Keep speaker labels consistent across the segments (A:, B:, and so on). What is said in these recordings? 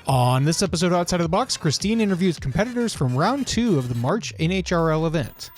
A: On this episode of Outside of the Box, Christine interviews competitors from round 2 of the March NHRL event.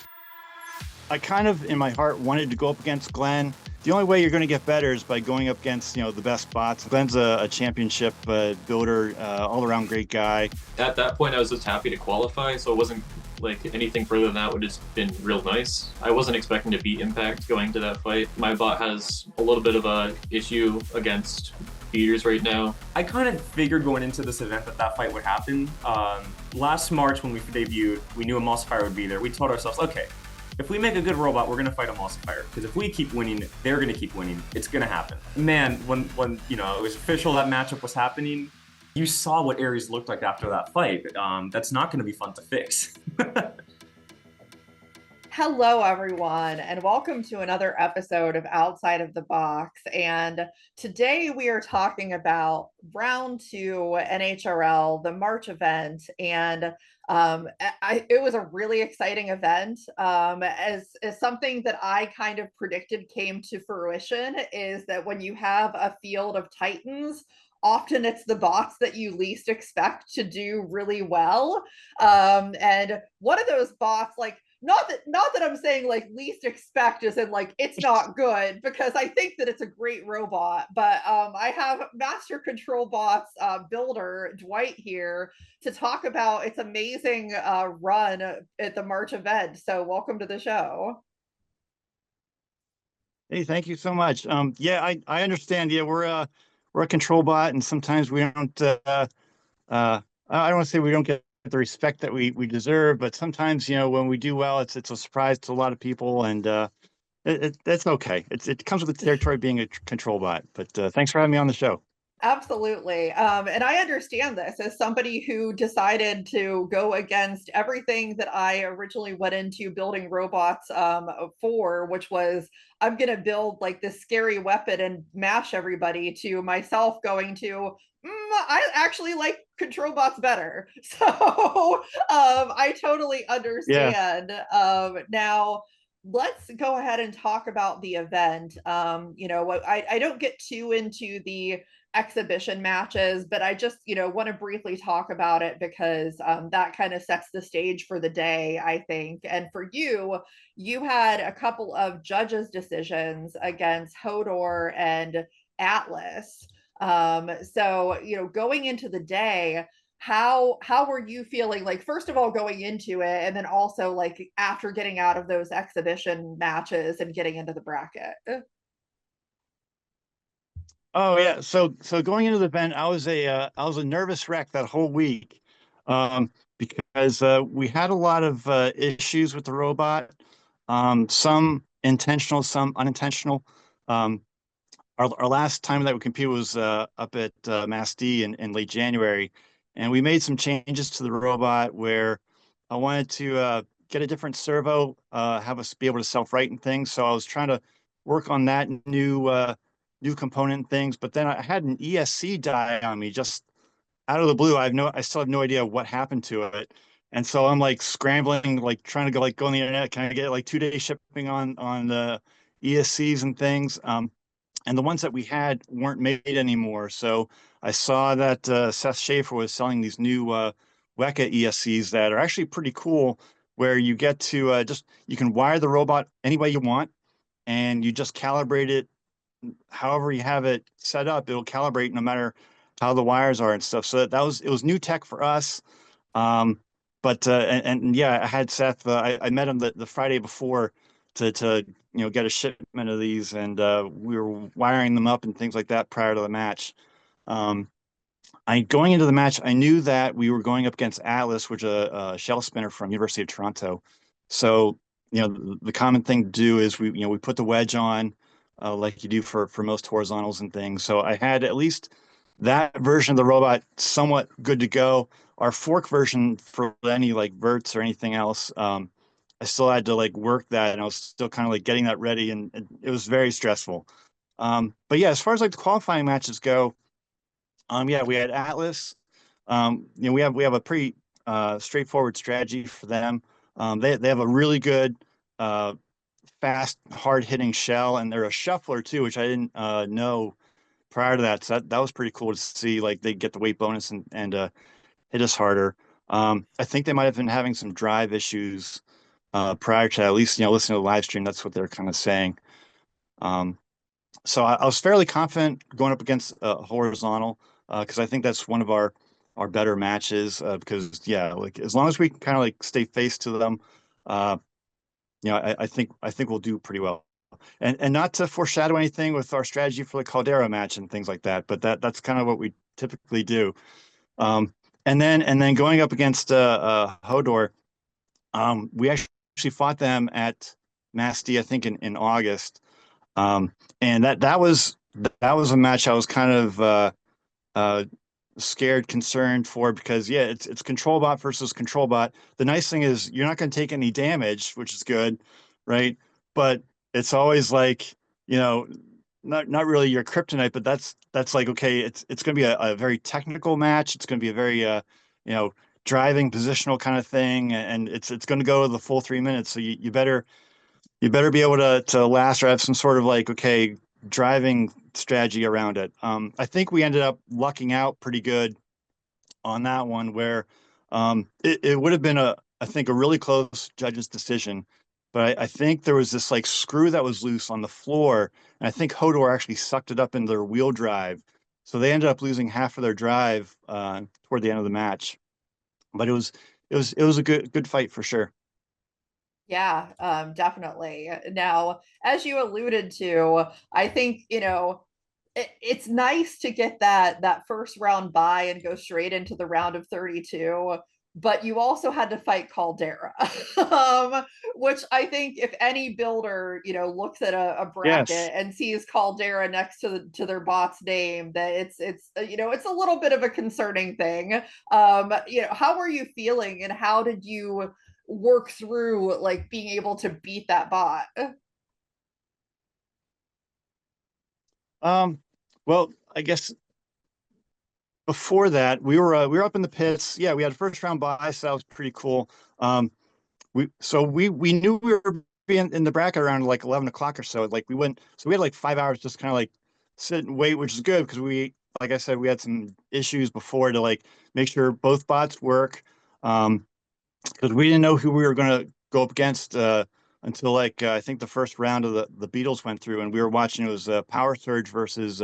B: I kind of, in my heart, wanted to go up against Glenn. The only way you're going to get better is by going up against, the best bots. Glenn's a championship builder, all-around great guy.
C: At that point, I was just happy to qualify, so it wasn't like anything further than that would have been real nice. I wasn't expecting to beat Impact going to that fight. My bot has a little bit of a issue against beaters right now.
D: I kind of figured going into this event that fight would happen. Last March when we debuted, we knew Emulsifier would be there. We told ourselves, okay, if we make a good robot, we're gonna fight Emulsifier. Because if we keep winning, they're gonna keep winning. It's gonna happen. Man, when it was official that matchup was happening, you saw what Ares looked like after that fight. That's not gonna be fun to fix.
E: Hello, everyone, and welcome to another episode of Outside of the Box. And today we are talking about round 2 NHRL, the March event. And it was a really exciting event. As something that I kind of predicted came to fruition is that when you have a field of Titans, often it's the bots that you least expect to do really well. And one of those bots, not that I'm saying like least expect as in like it's not good, because I think that it's a great robot, but I have Master Control Bots builder Dwight here to talk about its amazing run at the March event. So welcome to the show.
B: Hey, thank you so much. Yeah, I understand. Yeah, we're a control bot, and sometimes we don't. I don't want to say we don't get the respect that we deserve, but sometimes when we do well, it's a surprise to a lot of people, and that's okay. It comes with the territory being a control bot. But thanks for having me on the show.
E: Absolutely. And I understand this as somebody who decided to go against everything that I originally went into building robots for, which was I'm going to build like this scary weapon and mash everybody, to myself going to I actually like control bots better. So I totally understand. Yeah. Now, let's go ahead and talk about the event. I don't get too into the exhibition matches, but I just want to briefly talk about it because that kind of sets the stage for the day, I think. And for you had a couple of judges' decisions against Hodor and Atlas. So going into the day, how were you feeling, like, first of all going into it, and then also like after getting out of those exhibition matches and getting into the bracket?
B: Oh yeah, so going into the event, I was a nervous wreck that whole week, because we had a lot of issues with the robot, some intentional, some unintentional. Our last time that we competed was up at Mass D in late January, and we made some changes to the robot where I wanted to get a different servo, have us be able to self-right and things. So I was trying to work on that new component and things, but then I had an ESC die on me just out of the blue. I still have no idea what happened to it, and so I'm like scrambling, like trying to go on the internet. Can I get like 2-day shipping on the ESCs and things? And the ones that we had weren't made anymore. So I saw that Seth Schaefer was selling these new WECA ESCs that are actually pretty cool, where you get to you can wire the robot any way you want, and you just calibrate it however you have it set up. It'll calibrate no matter how the wires are and stuff. So it was new tech for us. But yeah, I had Seth. I met him the Friday before to get a shipment of these, and we were wiring them up and things like that prior to the match. Going into the match, I knew that we were going up against Atlas, which is a shell spinner from University of Toronto. So the common thing to do is we put the wedge on, like you do for most horizontals and things. So I had at least that version of the robot somewhat good to go. Our fork version for any like verts or anything else, I still had to like work that, and I was still kind of like getting that ready, and it was very stressful. But yeah, as far as like the qualifying matches go, yeah, we had Atlas. We have a pretty straightforward strategy for them. They have a really good fast, hard hitting shell, and they're a shuffler too, which I didn't know prior to that. So that was pretty cool to see. Like they get the weight bonus and hit us harder. I think they might have been having some drive issues prior to that. At least listening to the live stream, that's what they're kind of saying. So I was fairly confident going up against horizontal because I think that's one of our better matches because yeah, like as long as we can kind of like stay face to them, uh, I think we'll do pretty well. And not to foreshadow anything with our strategy for the Caldera match and things like that, but that's kind of what we typically do. And then going up against Hodor, we actually fought them at Mass D, I think in August. And that was a match I was kind of uh, scared, concerned for because yeah, it's control bot versus control bot. The nice thing is you're not going to take any damage, which is good, right? But it's always like not really your kryptonite, but that's like okay, it's going to be a very technical match. It's going to be a very driving positional kind of thing, and it's going to go the full 3 minutes. So you better be able to last or have some sort of like, okay, driving strategy around it. I think we ended up lucking out pretty good on that one where it would have been I think a really close judge's decision. But I think there was this like screw that was loose on the floor, and I think Hodor actually sucked it up in their wheel drive. So they ended up losing half of their drive toward the end of the match. But it was a good fight for sure.
E: Yeah, definitely. Now, as you alluded to, I think, it's nice to get that first round bye and go straight into the round of 32, but you also had to fight Caldera. Which I think if any builder, looks at a
B: Yes.
E: bracket and sees Caldera next to their bot's name, that it's a little bit of a concerning thing. How were you feeling and how did you work through like being able to beat that bot?
B: Well, I guess before that, we were up in the pits. Yeah, we had a first round bye, so that was pretty cool. We knew we were being in the bracket around like 11 o'clock or so. Like we went, so we had like 5 hours just kind of like sit and wait, which is good because like I said, we had some issues before to like make sure both bots work. Because we didn't know who we were going to go up against until like I think the first round of the Beatles went through, and we were watching. It was Power Surge versus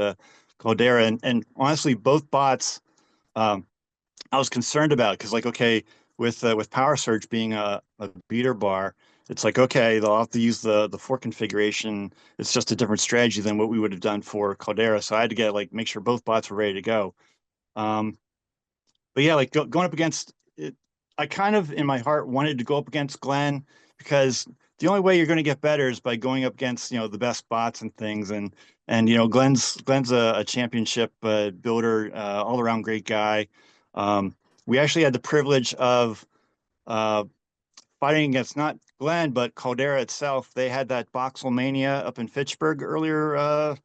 B: Caldera, and honestly, both bots I was concerned about because like okay, with Power Surge being a beater bar, it's like okay, they'll have to use the fork configuration. It's just a different strategy than what we would have done for Caldera. So I had to get like make sure both bots were ready to go. Um, but yeah, like going up against it, I kind of in my heart wanted to go up against Glenn because the only way you're going to get better is by going up against the best bots and things and Glenn's a championship builder, all around great guy. Um, we actually had the privilege of uh, fighting against not Glenn but Caldera itself. They had that Boxelmania up in Fitchburg earlier.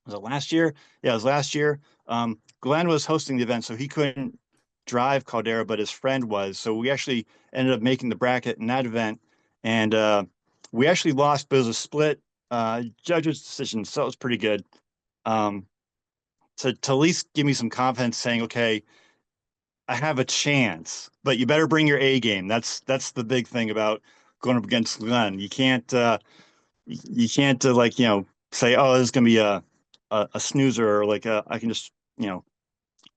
B: Was it last year? Yeah, it was last year. Glenn was hosting the event, so he couldn't drive Caldera, but his friend was. So we actually ended up making the bracket in that event, and we actually lost, but it was a split judges' decision, so it was pretty good. Um, to at least give me some confidence, saying, okay, I have a chance, but you better bring your A game. That's the big thing about going up against Glenn. You can't like say, oh, this is gonna be a snoozer or like I can just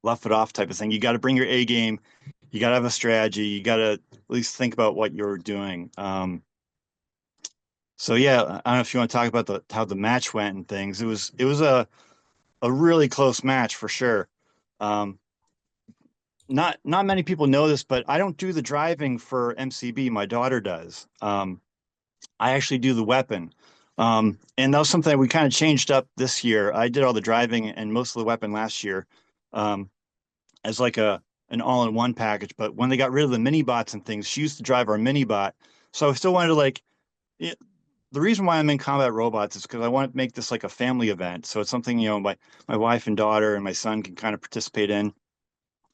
B: luff it off type of thing. You got to bring your A game. You got to have a strategy. You got to at least think about what you're doing. So yeah, I don't know if you want to talk about how the match went and things. It was a really close match for sure. Um, not many people know this, but I don't do the driving for MCB. My daughter does. I actually do the weapon. And that was something we kind of changed up this year. I did all the driving and most of the weapon last year as like an all-in-one package. But when they got rid of the mini bots and things, she used to drive our mini bot. So I still wanted to like the reason why I'm in combat robots is because I want to make this like a family event. So it's something my wife and daughter and my son can kind of participate in.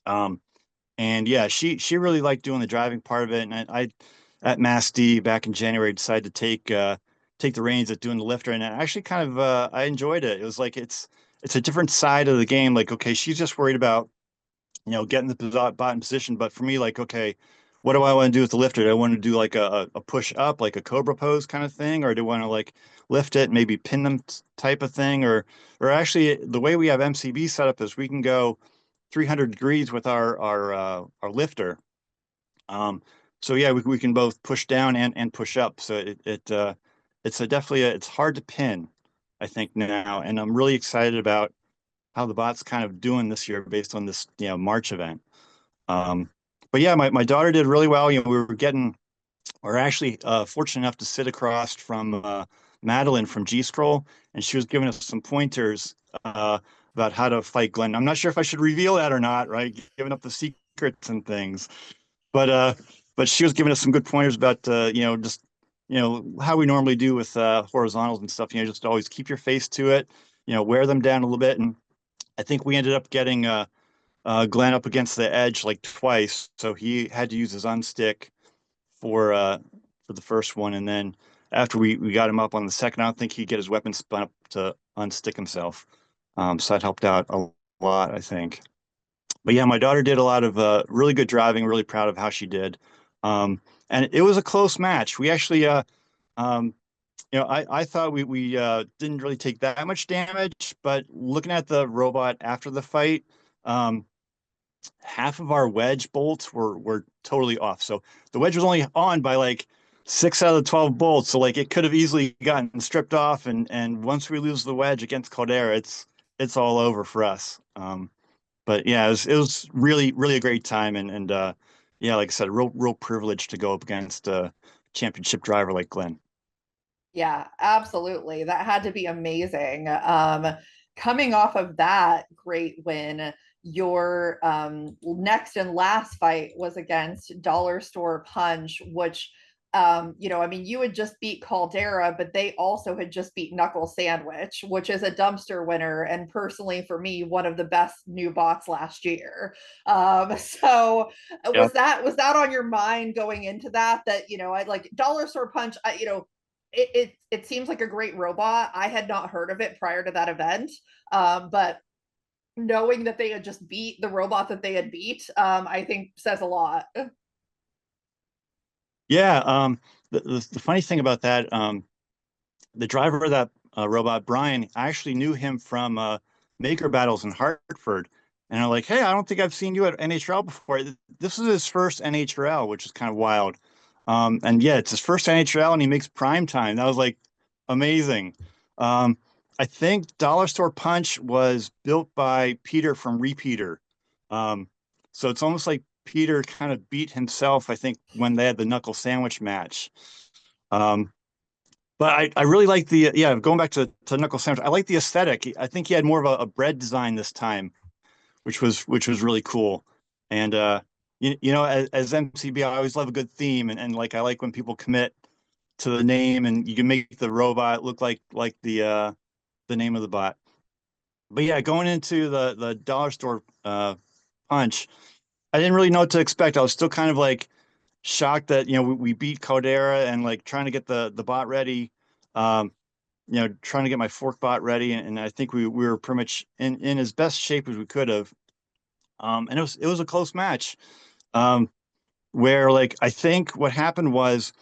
B: Um, and yeah, she really liked doing the driving part of it. And I at Mass D back in January decided to take the reins at doing the lifter, and I actually kind of I enjoyed it. It was like it's a different side of the game. Like, okay, she's just worried about, getting the bot in position. But for me, like, okay, what do I want to do with the lifter? Do I want to do like a push up, like a cobra pose kind of thing, or do I want to like lift it, maybe pin them type of thing, or actually the way we have MCB set up is we can go 300 degrees with our lifter. So yeah, we can both push down and push up. So it's definitely it's hard to pin, I think now, and I'm really excited about how the bot's kind of doing this year based on this March event. Um, but yeah, my daughter did really well. We're actually fortunate enough to sit across from Madeline from G Scroll, and she was giving us some pointers about how to fight Glenn. I'm not sure if I should reveal that or not, right? Giving up the secrets and things, but uh, but she was giving us some good pointers about just how we normally do with horizontals and stuff. Just always keep your face to it, wear them down a little bit, and I think we ended up getting Glenn up against the edge like twice, so he had to use his unstick for the first one, and then after we got him up on the second, I don't think he'd get his weapon spun up to unstick himself. So that helped out a lot, I think. But yeah, my daughter did a lot of really good driving. Really proud of how she did. And it was a close match. We actually, um, I thought we didn't really take that much damage, but looking at the robot after the fight, um, half of our wedge bolts were totally off. So the wedge was only on by like 6 out of the 12 bolts. So like it could have easily gotten stripped off. And once we lose the wedge against Caldera, it's all over for us. But yeah, it was really, really a great time. And yeah, like I said, real privilege to go up against a championship driver like Glenn.
E: Yeah, absolutely. That had to be amazing. Coming off of that great win, your next and last fight was against Dollar Store Punch, which I mean, you had just beat Caldera, but they also had just beat Knuckle Sandwich, which is a dumpster winner, and personally for me, one of the best new bots last year. So
B: Yeah.
E: was that on your mind going into that? That I like Dollar Store Punch. It seems like a great robot. I had not heard of it prior to that event, but knowing that they had just beat the robot that they had beat, I think says a lot.
B: Yeah. The funny thing about that, the driver of that robot, Brian, I actually knew him from Maker Battles in Hartford. And I'm like, hey, I don't think I've seen you at NHRL before. This is his first NHRL, which is kind of wild. And yeah, it's his first NHRL, and he makes prime time. That was like amazing. Um, I think Dollar Store Punch was built by Peter from Repeater. Um, so it's almost like Peter kind of beat himself, I think, when they had the knuckle sandwich match. Um, but I really like yeah, going back to knuckle sandwich. I like the aesthetic. I think he had more of a bread design this time, which was really cool. And as MCB, I always love a good theme, and like I like when people commit to the name, and you can make the robot look like the name of the bot. But yeah, going into the dollar store punch, I didn't really know what to expect. I was still kind of like shocked that we beat Caldera, and like trying to get the bot ready, um, trying to get my fork bot ready, and I think we were pretty much in as best shape as we could have. And it was a close match, where like I think what happened was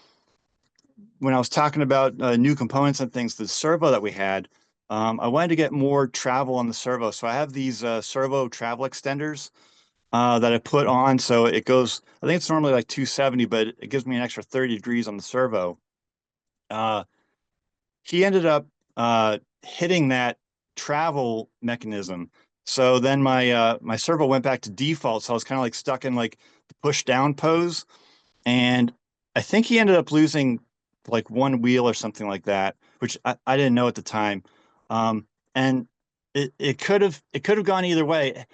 B: when I was talking about new components and things, the servo that we had, I wanted to get more travel on the servo, so I have these servo travel extenders that I put on. So it goes, I think it's normally like 270, but it gives me an extra 30 degrees on the servo. Uh, he ended up hitting that travel mechanism. So then my servo went back to default. So I was kind of like stuck in like the push down pose. And I think he ended up losing like one wheel or something like that, which I didn't know at the time. And it could have gone either way.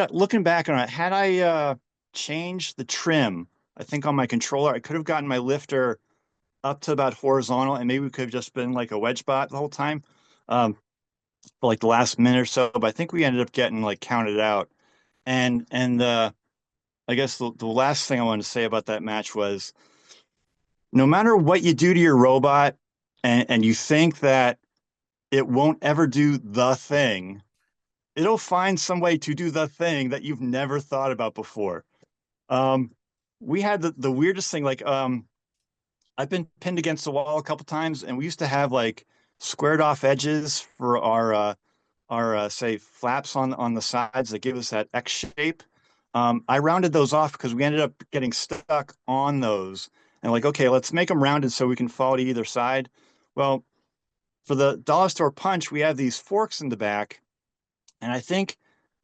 B: Looking back on it, had I changed the trim, I think on my controller, I could have gotten my lifter up to about horizontal, and maybe we could have just been like a wedge bot the whole time, um, for like the last minute or so. But I think we ended up getting like counted out. And I guess the last thing I wanted to say about that match was, no matter what you do to your robot, and you think that it won't ever do the thing. It'll find some way to do the thing that you've never thought about before. Um, we had the weirdest thing, like I've been pinned against the wall a couple times, and we used to have like squared off edges for our say flaps on the sides that give us that X shape. I rounded those off because we ended up getting stuck on those. And like, okay, let's make them rounded so we can fall to either side. Well, for the dollar store punch, we have these forks in the back. And I think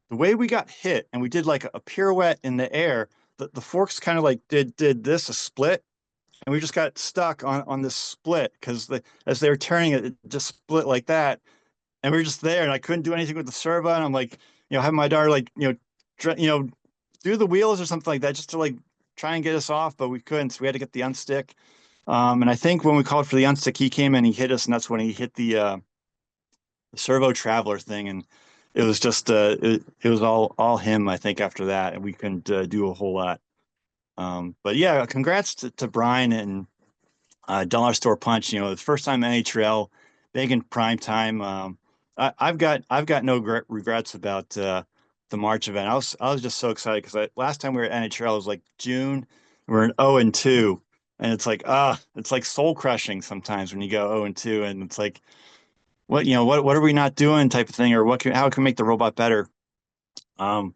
B: the way we got hit and we did like a pirouette in the air, the forks kind of like did this, a split. And we just got stuck on this split because as they were turning it, it just split like that. And we were just there and I couldn't do anything with the servo. And I'm like, having my daughter like, do the wheels or something like that just to like try and get us off, but we couldn't. So we had to get the unstick. And I think when we called for the unstick, he came and he hit us, and that's when he hit the servo traveler thing. And it was just it was all him, I think, after that, and we couldn't do a whole lot. But yeah, congrats to Brian and Dollar Store Punch. The first time NHRL, big in prime time. I've got no regrets about the March event. I was just so excited because last time we were at NHRL it was like June. We were in 0-2, and it's like soul crushing sometimes when you go 0-2, and it's like what are we not doing type of thing, or how can we make the robot better. But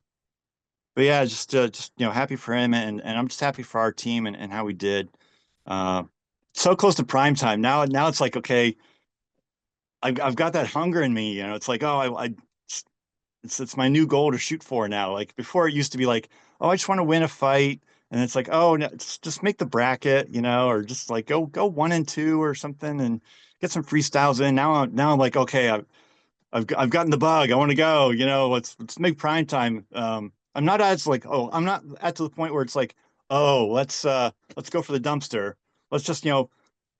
B: yeah, just happy for him, and I'm just happy for our team and how we did. Uh, so close to prime time now. Now it's like, okay, I've got that hunger in me. It's like, oh, it's my new goal to shoot for now. Like before, it used to be like, oh, I just want to win a fight, and it's like, oh, no, just make the bracket, or just like go 1-2 or something, and get some freestyles in. Now I'm like, okay, I've gotten the bug. I want to go. Let's make prime time. I'm not as like, oh, I'm not at to the point where it's like, oh, let's go for the dumpster. Let's just kind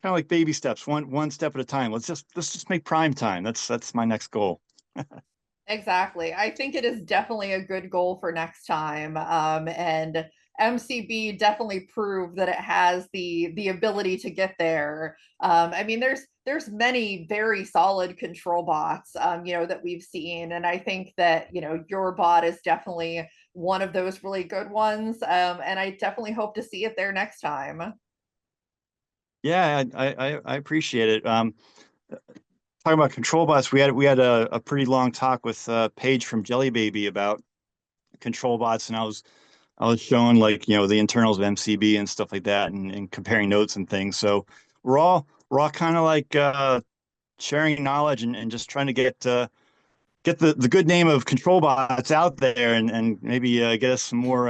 B: of like baby steps, one step at a time. Let's just make prime time. That's my next goal.
E: Exactly. I think it is definitely a good goal for next time. And MCB definitely proved that it has the ability to get there. I mean, there's many very solid control bots, that we've seen, and I think that your bot is definitely one of those really good ones. And I definitely hope to see it there next time.
B: Yeah, I appreciate it. Talking about control bots, we had a pretty long talk with Paige from Jelly Baby about control bots, and I was showing like the internals of MCB and stuff like that, and comparing notes and things. So we're all kind of like sharing knowledge and just trying to get the good name of control bots out there, and maybe get us some more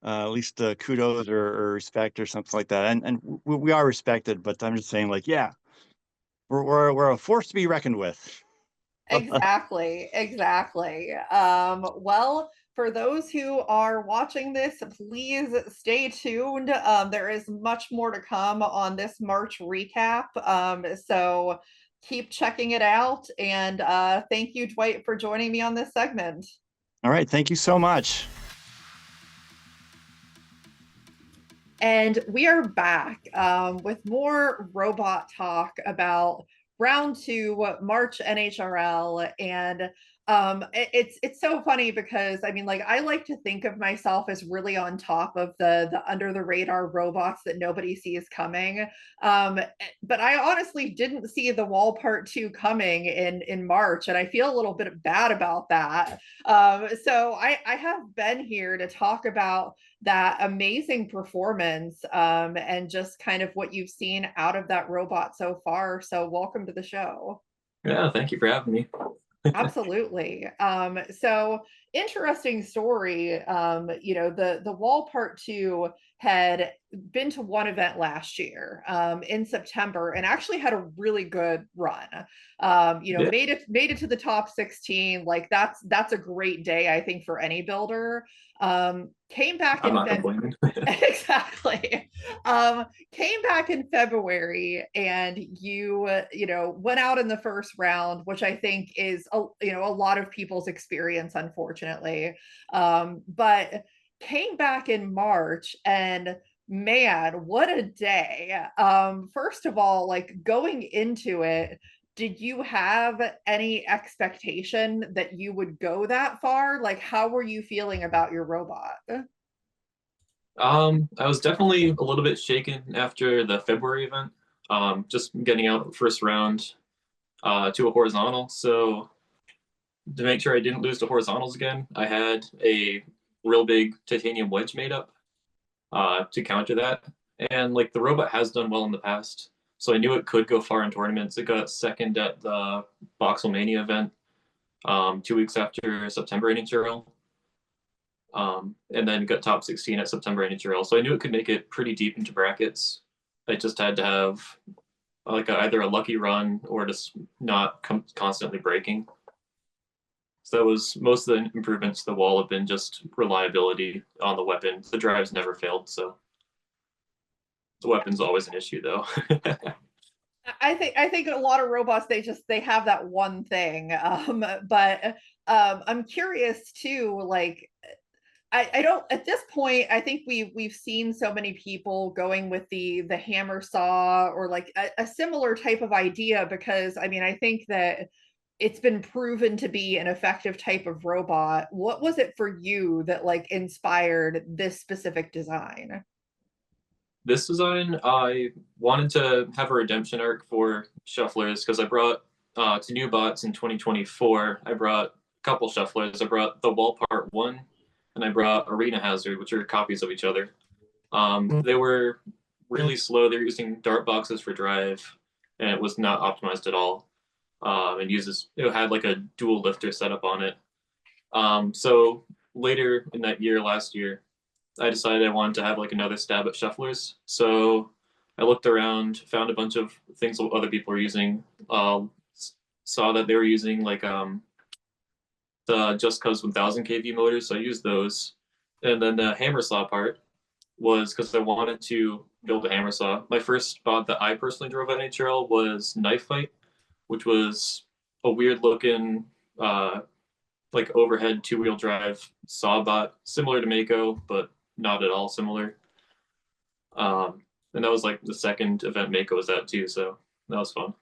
B: at least kudos or respect or something like that. And we are respected, but I'm just saying, like, yeah, we're a force to be reckoned with.
E: Exactly, exactly. Well, for those who are watching this, please stay tuned. There is much more to come on this March recap. So keep checking it out. And thank you, Dwight, for joining me on this segment.
B: All right, thank you so much.
E: And we are back with more robot talk about round 2, March NHRL. And it's so funny because I mean, like, I like to think of myself as really on top of the under the radar robots that nobody sees coming. But I honestly didn't see the wall part 2 coming in March, and I feel a little bit bad about that. So I have Ben here to talk about that amazing performance, and just kind of what you've seen out of that robot so far. So welcome to the show.
C: Yeah, thank you for having me.
E: Absolutely. So interesting story. The wall part 2 had been to one event last year, in September, and actually had a really good run.
C: Yeah.
E: Made it to the top 16. Like that's a great day, I think, for any builder. Came back
C: I'm
E: in
C: not complaining.
E: exactly. Came back in February, and you went out in the first round, which I think is a lot of people's experience, unfortunately. But came back in March, and man, what a day. First of all, like, going into it, did you have any expectation that you would go that far? Like, how were you feeling about your robot?
C: I was definitely a little bit shaken after the February event. Just getting out first round to a horizontal. So to make sure I didn't lose to horizontals again, I had a real big titanium wedge made up to counter that. And like the robot has done well in the past, so I knew it could go far in tournaments. It got second at the Boxelmania event 2 weeks after September NHRL. And then got top 16 at September NHRL. So I knew it could make it pretty deep into brackets. I just had to have like either a lucky run or just not constantly breaking. So that was most of the improvements to the wall have been just reliability on the weapon. The drives never failed, so the weapon's always an issue though.
E: I think a lot of robots they have that one thing. But I'm curious too, like I don't at this point. I think we've seen so many people going with the hammer saw or like a similar type of idea, because I mean I think that it's been proven to be an effective type of robot. What was it for you that like inspired this specific design?
C: This design, I wanted to have a redemption arc for shufflers because I brought to new bots in 2024. I brought a couple shufflers. I brought the wall part one, and I brought Arena Hazard, which are copies of each other. They were really slow. They were using dart boxes for drive, and it was not optimized at all. It had like a dual lifter setup on it. So later in that year, last year, I decided I wanted to have like another stab at shufflers. So I looked around, found a bunch of things other people were using. Saw that they were using like the Just Cause 1000 kV motors, so I used those. And then the hammer saw part was because I wanted to build a hammer saw. My first bot that I personally drove at NHRL was Knife Fight, which was a weird looking like overhead 2-wheel drive saw bot, similar to Mako, but not at all similar. And that was like the second event Mako was at too, so that was fun.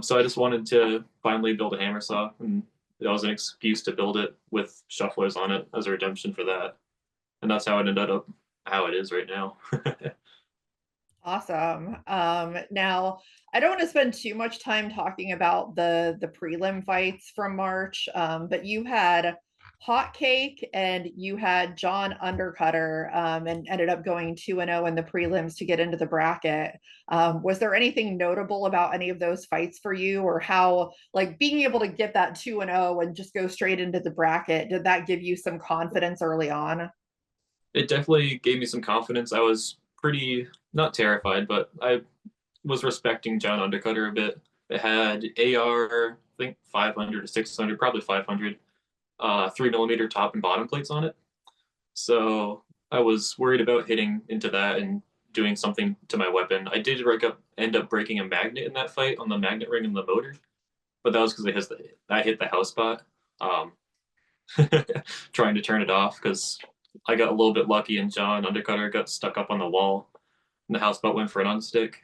C: So I just wanted to finally build a hammer saw, and that was an excuse to build it with shufflers on it as a redemption for that. And that's how it ended up how it is right now.
E: Awesome. Now I don't want to spend too much time talking about the prelim fights from March, but you had Hot Cake and you had John Undercutter, and ended up going 2-0 in the prelims to get into the bracket. Was there anything notable about any of those fights for you, or how like being able to get that 2-0 and just go straight into the bracket, did that give you some confidence early on?
C: It definitely gave me some confidence. I was pretty not terrified, but I was respecting John Undercutter a bit. It had AR, I think 500 to 600, probably 500, 3mm top and bottom plates on it. So I was worried about hitting into that and doing something to my weapon. I did end up breaking a magnet in that fight on the magnet ring and the motor, but that was because I hit the house spot, trying to turn it off because I got a little bit lucky and John Undercutter got stuck up on the wall and the house spot went for an unstick.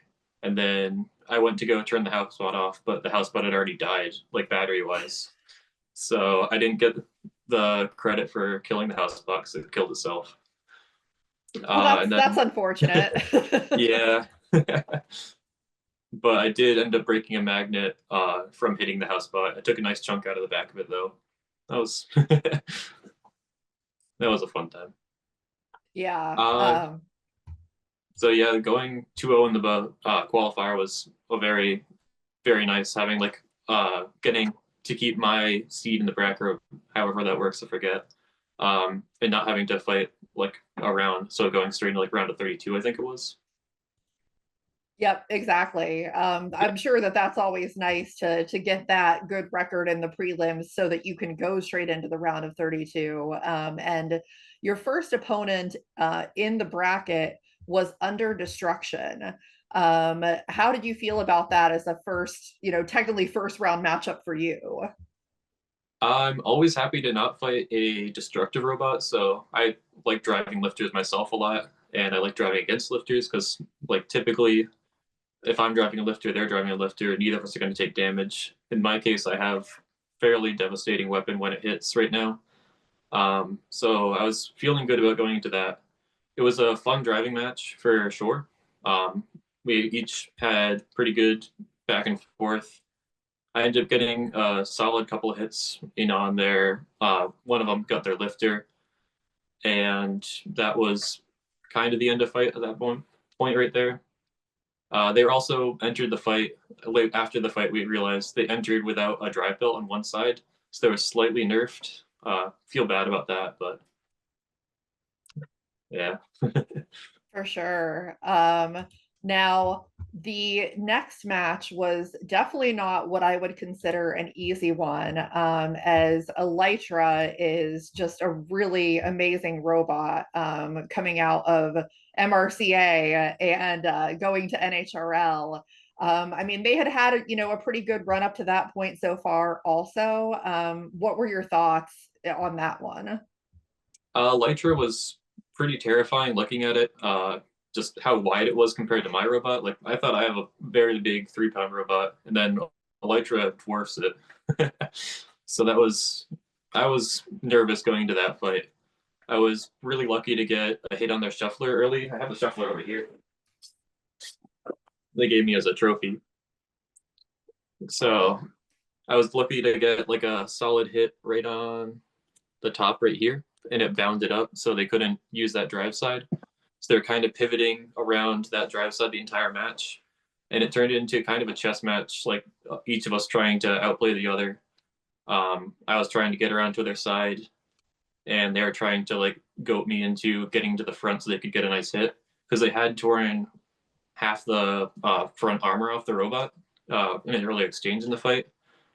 C: And then I went to go turn the house spot off, but the house spot had already died, like battery wise. So I didn't get the credit for killing the house spot because it killed itself.
E: Well,
C: And
E: that's
C: then,
E: unfortunate.
C: yeah. But I did end up breaking a magnet from hitting the house spot. I took a nice chunk out of the back of it though. That was that was a fun time.
E: Yeah.
C: So yeah, going 2-0 in the qualifier was a very, very nice. Having like getting to keep my seed in the bracket, or however that works, I forget, and not having to fight like a round. So going straight into like round of 32, I think it was.
E: Yep, exactly. I'm sure that that's always nice to get that good record in the prelims so that you can go straight into the round of 32. And your first opponent in the bracket was Under Destruction. How did you feel about that as a first, technically first round matchup for you?
C: I'm always happy to not fight a destructive robot, so I like driving lifters myself a lot, and I like driving against lifters because like typically if I'm driving a lifter, they're driving a lifter, neither of us are going to take damage. In my case, I have fairly devastating weapon when it hits right now. So I was feeling good about going into that. It was a fun driving match for sure. We each had pretty good back and forth. I ended up getting a solid couple of hits in on there. One of them got their lifter, and that was kind of the end of fight at that point right there. They were also entered the fight late after the fight. We realized they entered without a drive belt on one side, so they were slightly nerfed. Feel bad about that, but yeah.
E: For sure. Now the next match was definitely not what I would consider an easy one, as Elytra is just a really amazing robot, coming out of MRCA and going to NHRL. I mean, they had had a pretty good run up to that point so far. Also, what were your thoughts on that one?
C: Lytra was pretty terrifying looking at it. Just how wide it was compared to my robot. Like I thought I have a very big 3-pound robot, and then Elytra dwarfs it. So I was nervous going into that fight. I was really lucky to get a hit on their shuffler early. I have the shuffler over here. They gave me as a trophy. So I was lucky to get like a solid hit right on the top right here, and it bounded up so they couldn't use that drive side. So they're kind of pivoting around that drive side the entire match. And it turned into kind of a chess match, like each of us trying to outplay the other. I was trying to get around to their side, and they were trying to like goat me into getting to the front so they could get a nice hit, because they had torn half the front armor off the robot in an early exchange in the fight.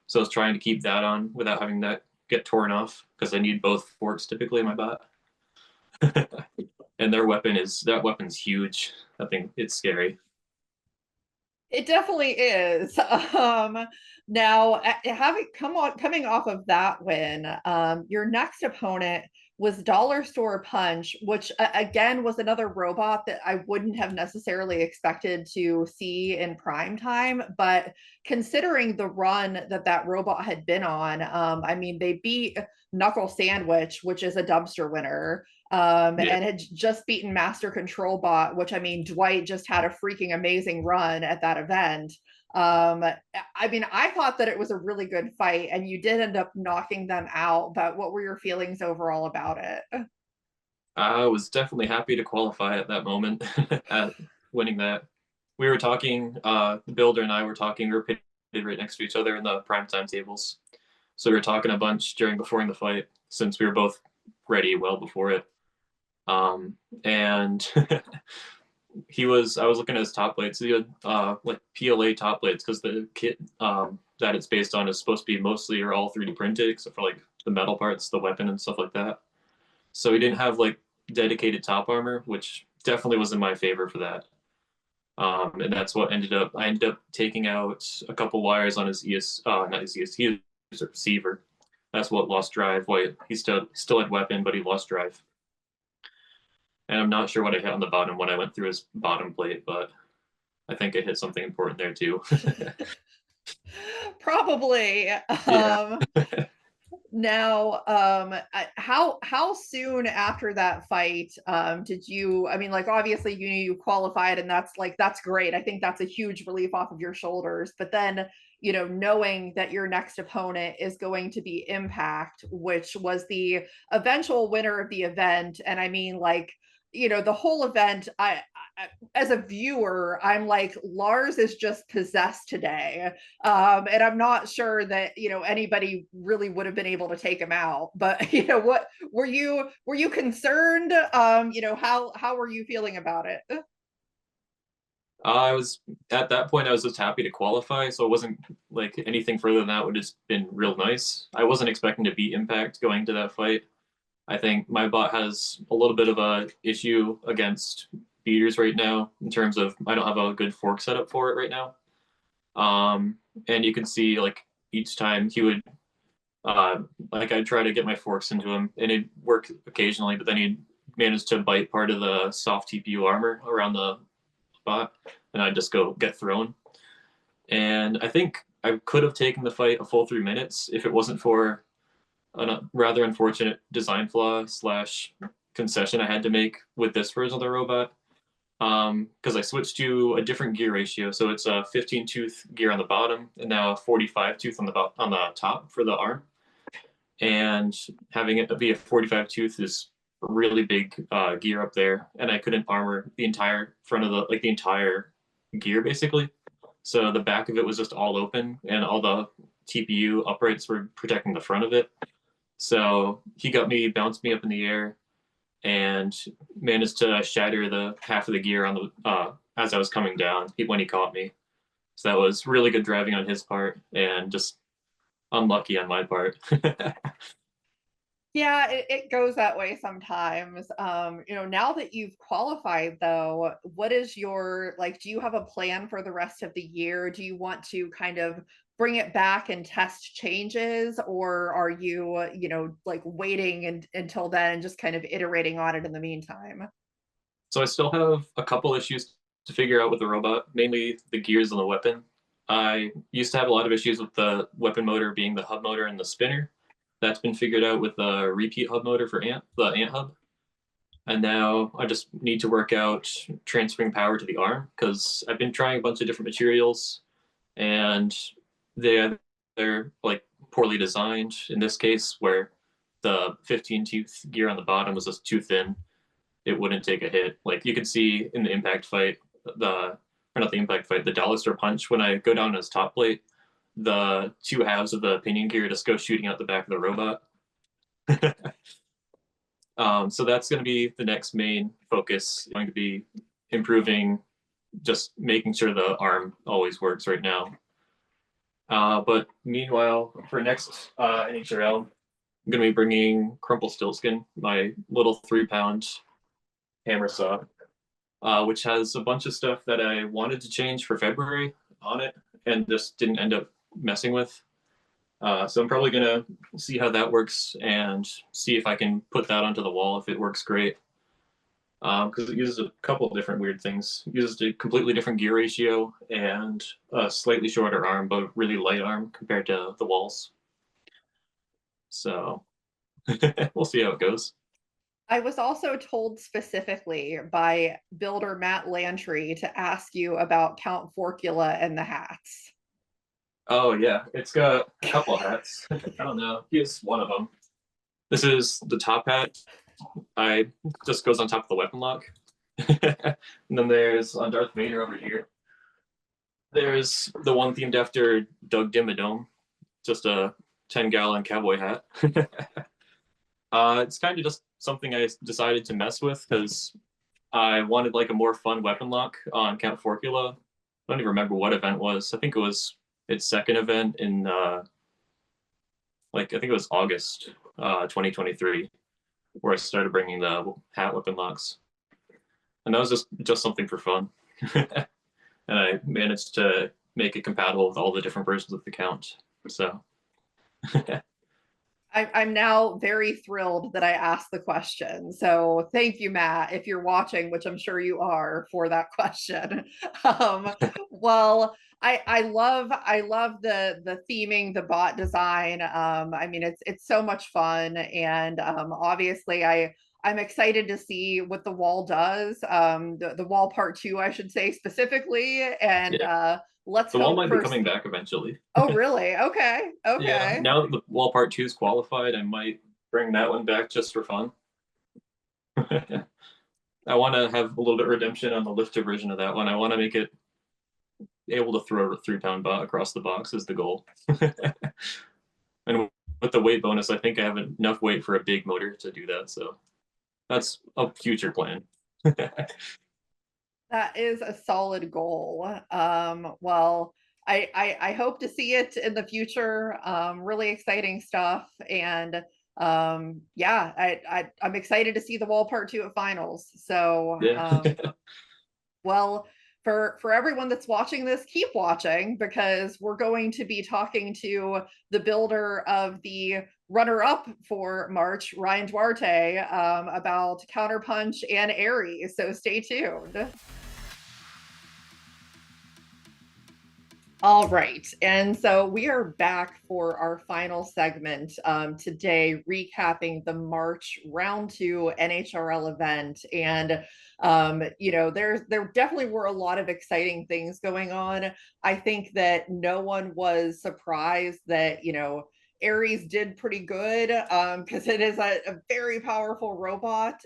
C: So I was trying to keep that on without having that get torn off, because I need both forks typically in my bot. And that weapon's huge. I think it's scary.
E: It definitely is. Now, coming off of that win, your next opponent was Dollar Store Punch, which again was another robot that I wouldn't have necessarily expected to see in prime time. But considering the run that robot had been on, I mean, they beat Knuckle Sandwich, which is a dumpster winner. And had just beaten Master Control Bot, which I mean, Dwight just had a freaking amazing run at that event. I mean, I thought that it was a really good fight, and you did end up knocking them out. But what were your feelings overall about it?
C: I was definitely happy to qualify at that moment at winning that. We were talking, the builder and I were talking, we were pitted right next to each other in the primetime tables. So we were talking a bunch before the fight, since we were both ready well before it. And I was looking at his top plates. He had like PLA top plates, because the kit that it's based on is supposed to be mostly or all 3D printed, except for like the metal parts, the weapon and stuff like that. So he didn't have like dedicated top armor, which definitely was in my favor for that. And that's what I ended up taking out a couple wires on his not his ES, he was a receiver. That's what lost drive. He still had weapon, but he lost drive. And I'm not sure what I hit on the bottom when I went through his bottom plate, but I think I hit something important there too.
E: Probably.
C: Yeah.
E: Now, how soon after that fight did you? I mean, like obviously you qualified, and that's great. I think that's a huge relief off of your shoulders. But then, knowing that your next opponent is going to be Impact, which was the eventual winner of the event, and I mean, like, the whole event, I as a viewer, I'm like, Lars is just possessed today. And I'm not sure that, anybody really would have been able to take him out. But, what were you concerned? How were you feeling about it?
C: I was at that point, I was just happy to qualify. So it wasn't like anything further than that would have been real nice. I wasn't expecting to beat Impact going to that fight. I think my bot has a little bit of a issue against beaters right now, in terms of I don't have a good fork setup for it right now. And you can see like each time he would like I'd try to get my forks into him, and it'd work occasionally, but then he'd manage to bite part of the soft TPU armor around the bot, and I'd just go get thrown. And I think I could have taken the fight a full 3 minutes if it wasn't for a rather unfortunate design flaw slash concession I had to make with this version of the robot. Because I switched to a different gear ratio, so it's a 15 tooth gear on the bottom and now a 45 tooth on the top for the arm. And having it be a 45 tooth is a really big gear up there, and I couldn't armor the entire front of the entire gear basically. So the back of it was just all open, and all the TPU uprights were protecting the front of it. So he bounced me up in the air, and managed to shatter the half of the gear on the as I was coming down when he caught me. So that was really good driving on his part, and just unlucky on my part.
E: Yeah, it goes that way sometimes. Now that you've qualified though, what is your, like, do you have a plan for the rest of the year? Do you want to kind of bring it back and test changes, or are you, like waiting until then and just kind of iterating on it in the meantime?
C: So I still have a couple issues to figure out with the robot, mainly the gears and the weapon. I used to have a lot of issues with the weapon motor being the hub motor and the spinner. That's been figured out with the repeat hub motor for the ant hub. And now I just need to work out transferring power to the arm, because I've been trying a bunch of different materials, and they're like poorly designed in this case, where the 15 tooth gear on the bottom was just too thin. It wouldn't take a hit. Like you could see in the impact fight, the dollar store punch, when I go down on his top plate, the two halves of the pinion gear just go shooting out the back of the robot. So that's going to be the next main focus, going to be improving, just making sure the arm always works right now. But meanwhile, for next NHRL, I'm going to be bringing Crumple Stillskin, my little 3-pound hammer saw, which has a bunch of stuff that I wanted to change for February on it and just didn't end up messing with. So I'm probably going to see how that works and see if I can put that onto the wall if it works great. Because it uses a couple of different weird things. It uses a completely different gear ratio and a slightly shorter arm, but really light arm compared to the walls. So we'll see how it goes.
E: I was also told specifically by builder Matt Lantry to ask you about Count Forcula and the hats.
C: Oh yeah, it's got a couple of hats. I don't know. Here's one of them. This is the top hat. I just goes on top of the weapon lock. And then there's on Darth Vader over here. There's the one themed after Doug Dimmadome, just a 10-gallon cowboy hat. It's kind of just something I decided to mess with because I wanted like a more fun weapon lock on Count Forcula. I don't even remember what event it was. I think it was its second event in I think it was August 2023, where I started bringing the hat weapon locks, and that was just something for fun. And I managed to make it compatible with all the different versions of the Count. So
E: I'm now very thrilled that I asked the question. So thank you, Matt, if you're watching, which I'm sure you are, for that question. Well, I love the theming, the bot design. I mean, it's so much fun, and obviously I'm excited to see what the wall does. The wall part 2, I should say specifically, and
C: yeah.
E: Let's
C: the wall
E: hope
C: might be coming back eventually.
E: Oh, really? Okay. Okay.
C: Yeah. Now that the wall part 2 is qualified, I might bring that one back just for fun. I want to have a little bit of redemption on the lifter version of that one. I want to make it able to throw a 3-pound bot across the box is the goal. And with the weight bonus, I think I have enough weight for a big motor to do that. So that's a future plan.
E: That is a solid goal. Well, I hope to see it in the future. Really exciting stuff. And yeah, I'm excited to see the wall part 2 at finals. So
C: yeah.
E: well, for everyone that's watching this, keep watching, because we're going to be talking to the builder of the runner-up for March, Ryan Duarte, about Counterpunch and Aries. So stay tuned. All right. And so we are back for our final segment today, recapping the March round 2 NHRL event. And there definitely were a lot of exciting things going on. I think that no one was surprised that, Ares did pretty good because it is a very powerful robot.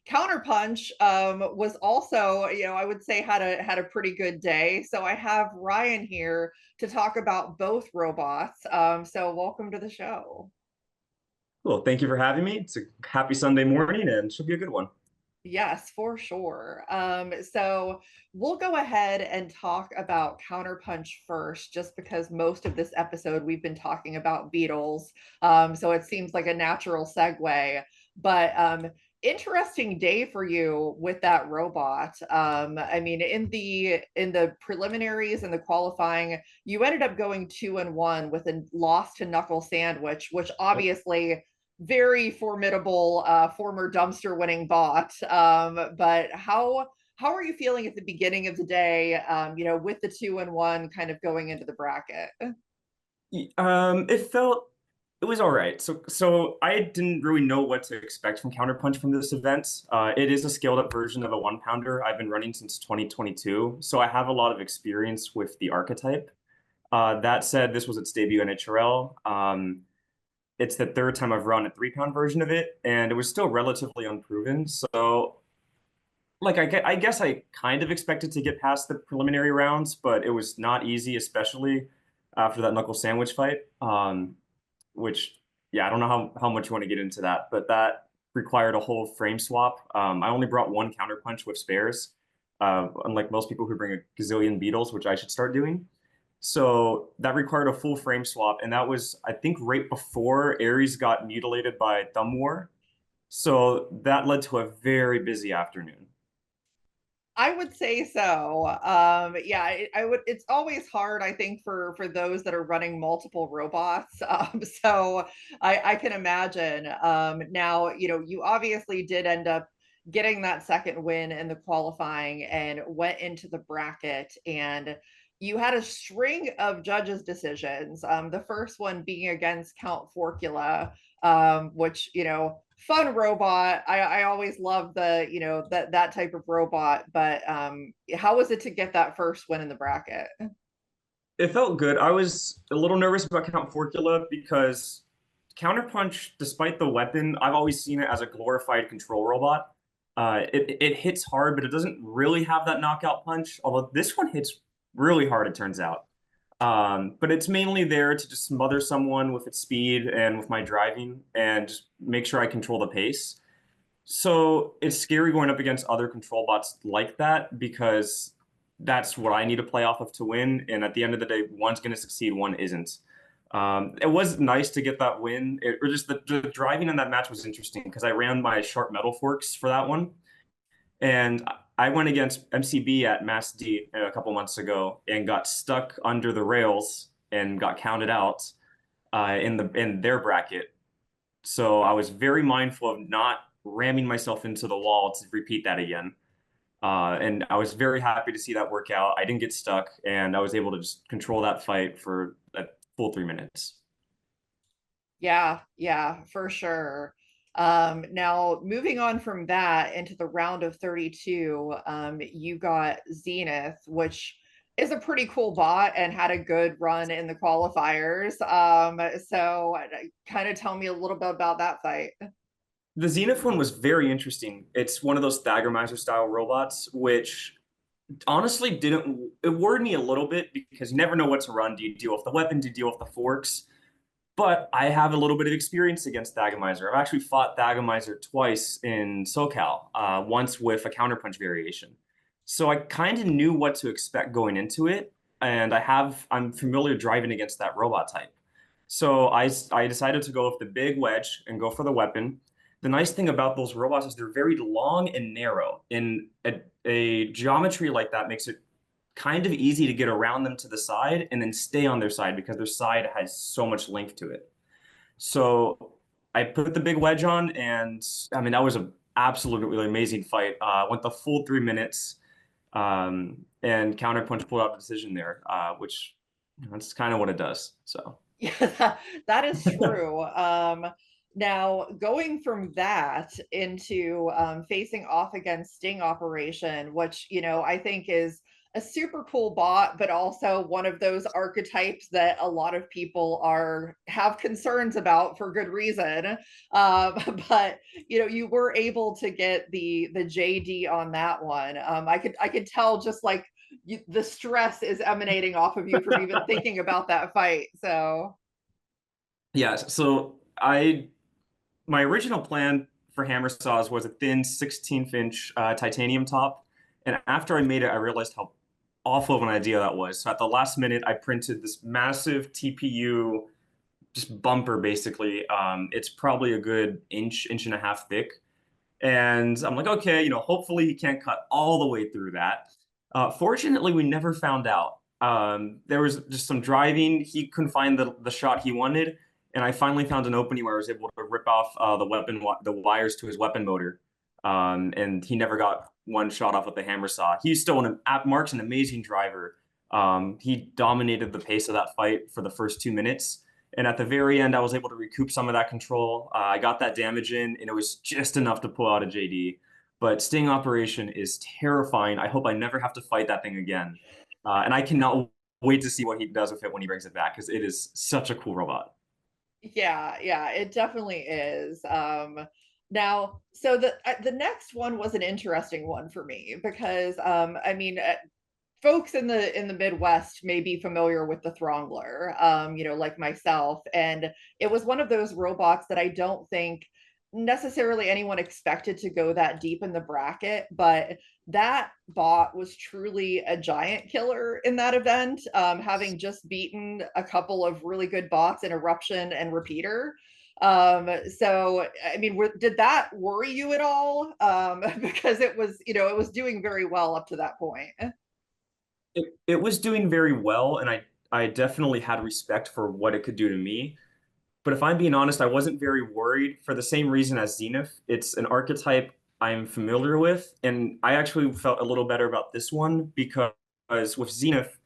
E: Counterpunch was also, I would say had a pretty good day. So I have Ryan here to talk about both robots. So welcome to the show.
D: Cool. Thank you for having me. It's a happy Sunday morning and should be a good one.
E: Yes, for sure. So we'll go ahead and talk about Counterpunch first, just because most of this episode we've been talking about Beatles. So it seems like a natural segue. But interesting day for you with that robot. I mean, in the preliminaries and the qualifying, you ended up going 2-1 with a loss to Knuckle Sandwich, which obviously very formidable former dumpster winning bot. But how are you feeling at the beginning of the day? With the 2-1 kind of going into the bracket.
D: It was all right. So I didn't really know what to expect from Counterpunch from this event. It is a scaled up version of a 1-pounder I've been running since 2022, so I have a lot of experience with the archetype. That said, this was its debut in NHRL. It's the third time I've run a 3-pound version of it, and it was still relatively unproven. So, like, I guess I kind of expected to get past the preliminary rounds, but it was not easy, especially after that knuckle sandwich fight. Which, yeah, I don't know how much you want to get into that, but that required a whole frame swap. I only brought one counterpunch with spares, unlike most people who bring a gazillion beetles, which I should start doing. So that required a full frame swap, and that was, I think, right before Ares got mutilated by Thumb War. So that led to a very busy afternoon.
E: I would say so. Yeah, I would. It's always hard, I think, for those that are running multiple robots. So I can imagine. Now, you obviously did end up getting that second win in the qualifying and went into the bracket, and you had a string of judges' decisions. The first one being against Count Forcula, which fun robot. I always love that type of robot. But how was it to get that first win in the bracket?
D: It felt good. I was a little nervous about Count Forcula because Counterpunch, despite the weapon, I've always seen it as a glorified control robot. It hits hard, but it doesn't really have that knockout punch. Although this one hits really hard, it turns out. But it's mainly there to just smother someone with its speed and with my driving and just make sure I control the pace. So it's scary going up against other control bots like that because that's what I need to play off of to win. And at the end of the day, one's going to succeed, one isn't. It was nice to get that win. Or just the driving in that match was interesting because I ran my sharp metal forks for that one. And I went against MCB at Mass D a couple months ago and got stuck under the rails and got counted out in their bracket. So I was very mindful of not ramming myself into the wall to repeat that again. And I was very happy to see that work out. I didn't get stuck, and I was able to just control that fight for a full 3 minutes.
E: Yeah, for sure. Now moving on from that into the round of 32, you got Zenith, which is a pretty cool bot and had a good run in the qualifiers. So kind of tell me a little bit about that fight.
D: The Zenith one was very interesting. It's one of those Thagomizer style robots, which honestly didn't, it worried me a little bit because you never know what to run. Do you deal with the weapon? Do you deal with the forks? But I have a little bit of experience against Thagomizer. I've actually fought Thagomizer twice in SoCal, once with a counterpunch variation. So I kind of knew what to expect going into it, and I'm familiar driving against that robot type. So I decided to go with the big wedge and go for the weapon. The nice thing about those robots is they're very long and narrow. And a geometry like that makes it kind of easy to get around them to the side and then stay on their side because their side has so much length to it. So I put the big wedge on, and I mean, that was an absolutely amazing fight. Went the full 3 minutes. And Counterpunch pulled out a decision there, which that's kind of what it does. So
E: Yeah, that is true. Now going from that into facing off against Sting Operation, which, you know, I think is a super cool bot, but also one of those archetypes that a lot of people have concerns about for good reason. But you know, you were able to get the JD on that one. I could tell just like the stress is emanating off of you from even thinking about that fight. So
D: yeah, so my original plan for hammer saws was a thin 16th inch titanium top, and after I made it, I realized how awful of an idea that was. So at the last minute, I printed this massive TPU just bumper basically. It's probably a good inch and a half thick. And I'm like, okay, hopefully he can't cut all the way through that. Fortunately, we never found out. There was just some driving. He couldn't find the shot he wanted. And I finally found an opening where I was able to rip off the wires to his weapon motor. And he never got one shot off with the hammer saw. He's still Mark's an amazing driver. He dominated the pace of that fight for the first 2 minutes. And at the very end, I was able to recoup some of that control. I got that damage in, and it was just enough to pull out a JD. But Sting Operation is terrifying. I hope I never have to fight that thing again. And I cannot wait to see what he does with it when he brings it back, because it is such a cool robot.
E: yeah, it definitely is. Now, so the next one was an interesting one for me because I mean, folks in the Midwest may be familiar with the Throngler, you know, like myself, and it was one of those robots that I don't think necessarily anyone expected to go that deep in the bracket, but that bot was truly a giant killer in that event, having just beaten a couple of really good bots in Eruption and Repeater. So I mean, did that worry you at all? Because it was, you know, it was doing very well up to that point.
D: It was doing very well, and I definitely had respect for what it could do to me. But if I'm being honest, I wasn't very worried for the same reason as Zenith. It's an archetype I'm familiar with, and I actually felt a little better about this one because with Zenith,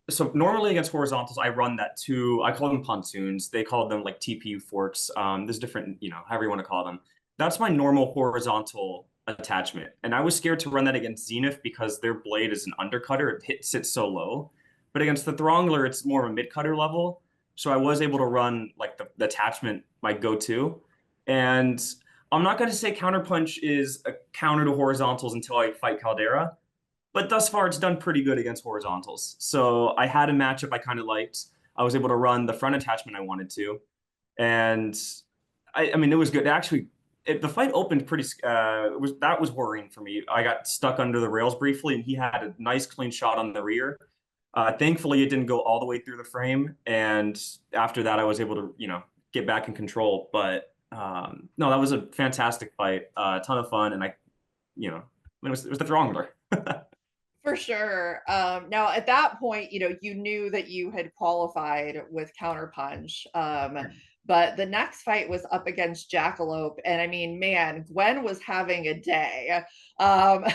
D: so normally against horizontals, I run that two, I call them pontoons. They call them like TPU forks. There's different, however you want to call them. That's my normal horizontal attachment. And I was scared to run that against Zenith because their blade is an undercutter. Sits so low. But against the Throngler, it's more of a mid-cutter level. So I was able to run like the attachment, my go-to. And I'm not going to say Counterpunch is a counter to horizontals until I fight Caldera. But thus far, it's done pretty good against horizontals. So I had a matchup I kind of liked. I was able to run the front attachment I wanted to. And I mean, it was good. Actually, the fight opened pretty, that was worrying for me. I got stuck under the rails briefly, and he had a nice clean shot on the rear. Thankfully, it didn't go all the way through the frame. And after that, I was able to, get back in control. But no, that was a fantastic fight, a ton of fun. And it was the Throngler.
E: For sure. Now at that point, you know, you knew that you had qualified with Counterpunch. But the next fight was up against Jackalope. And I mean, man, Gwen was having a day.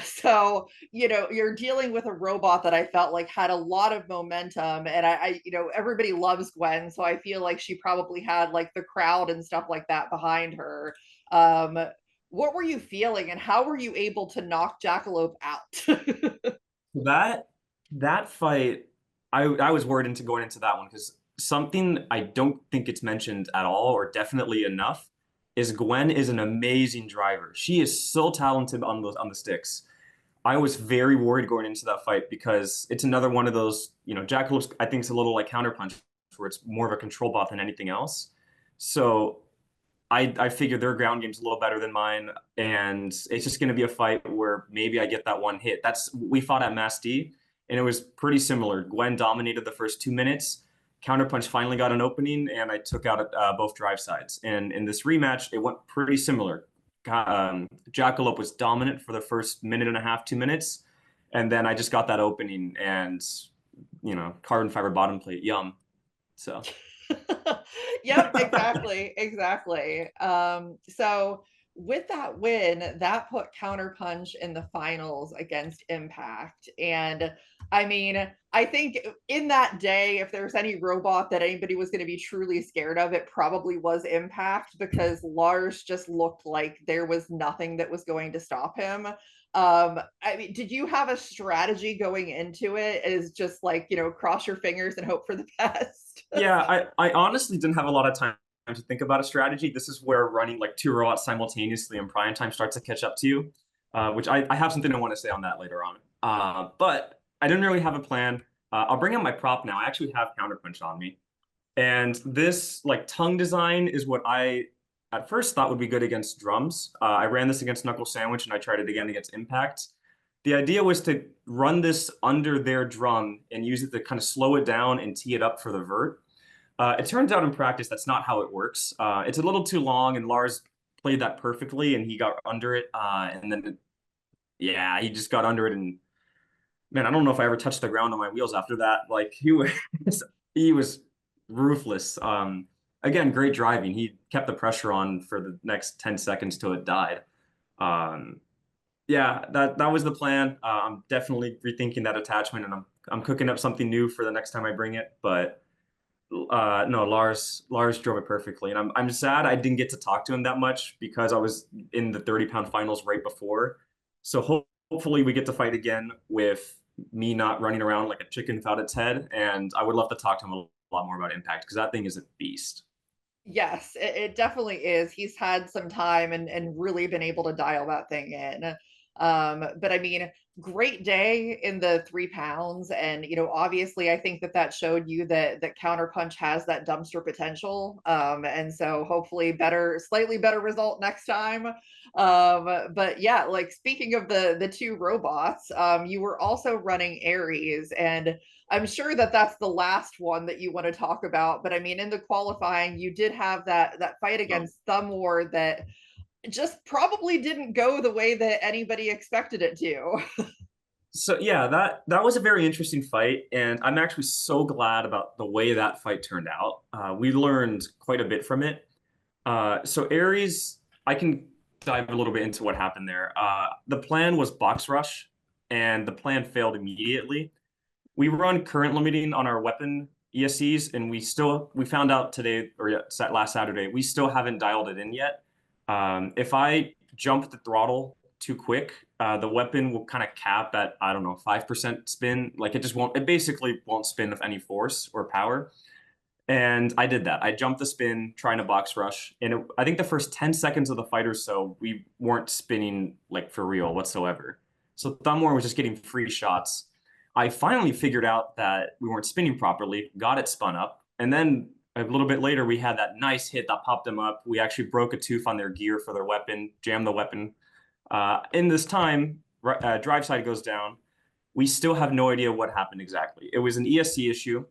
E: So, you know, you're dealing with a robot that I felt like had a lot of momentum. And you know, everybody loves Gwen. So I feel like she probably had like the crowd and stuff like that behind her. What were you feeling and how were you able to knock Jackalope out?
D: That fight, I was worried into going into that one because something I don't think it's mentioned at all, or definitely enough, is Gwen is an amazing driver. She is so talented on the sticks. I was very worried going into that fight because it's another one of those, Jackalope's, I think, it's a little like Counterpunch, where it's more of a control bot than anything else. So I figured their ground game's a little better than mine, and it's just going to be a fight where maybe I get that one hit. We fought at Mass D, and it was pretty similar. Gwen dominated the first 2 minutes. Counterpunch finally got an opening, and I took out both drive sides. And in this rematch, it went pretty similar. Jackalope was dominant for the first minute and a half, 2 minutes, and then I just got that opening, and carbon fiber bottom plate, yum. So.
E: Yep, exactly. So with that win, that put Counterpunch in the finals against Impact. And I mean, I think in that day, if there's any robot that anybody was going to be truly scared of, it probably was Impact, because Lars just looked like there was nothing that was going to stop him. I mean, did you have a strategy going into it? Is just like, cross your fingers and hope for the best?
D: Yeah, I honestly didn't have a lot of time to think about a strategy. This is where running like two robots simultaneously in prime time starts to catch up to you, which I have something I want to say on that later on. But I didn't really have a plan. I'll bring out my prop now. I actually have Counterpunch on me. And this like tongue design is what I at first thought would be good against drums. I ran this against Knuckle Sandwich and I tried it again against Impact. The idea was to run this under their drum and use it to kind of slow it down and tee it up for the vert. It turns out in practice that's not how it works. It's a little too long, and Lars played that perfectly, and he got under it. And then, yeah, he just got under it, and man, I don't know if I ever touched the ground on my wheels after that. Like he was ruthless. Again, great driving. He kept the pressure on for the next 10 seconds till it died. Yeah, that was the plan. I'm definitely rethinking that attachment, and I'm cooking up something new for the next time I bring it. But no, Lars drove it perfectly, and I'm sad I didn't get to talk to him that much because I was in the 30-pound finals right before. So hopefully we get to fight again with me not running around like a chicken without its head, and I would love to talk to him a lot more about Impact because that thing is a beast.
E: Yes, it definitely is. He's had some time and really been able to dial that thing in. But I mean, great day in the 3 pounds. And, obviously I think that showed you that Counterpunch has that dumpster potential. And so hopefully slightly better result next time. But yeah, like speaking of the two robots, you were also running Ares, and I'm sure that that's the last one that you want to talk about. But I mean, in the qualifying, you did have that fight against Thumb War that just probably didn't go the way that anybody expected it to.
D: So yeah, that was a very interesting fight, and I'm actually so glad about the way that fight turned out. We learned quite a bit from it. So Ares, I can dive a little bit into what happened there. The plan was box rush, and the plan failed immediately. We run current limiting on our weapon ESCs, and we found out today, or last Saturday, we still haven't dialed it in yet. If I jump the throttle too quick, the weapon will kind of cap at, I don't know, 5% spin. Like it basically won't spin with any force or power. And I did that. I jumped the spin trying to box rush. And I think the first 10 seconds of the fight or so, we weren't spinning like for real whatsoever. So Thumb War was just getting free shots. I finally figured out that we weren't spinning properly, got it spun up. And then a little bit later, we had that nice hit that popped them up. We actually broke a tooth on their gear for their weapon, jammed the weapon. In this time, drive side goes down. We still have no idea what happened exactly. It was an ESC issue.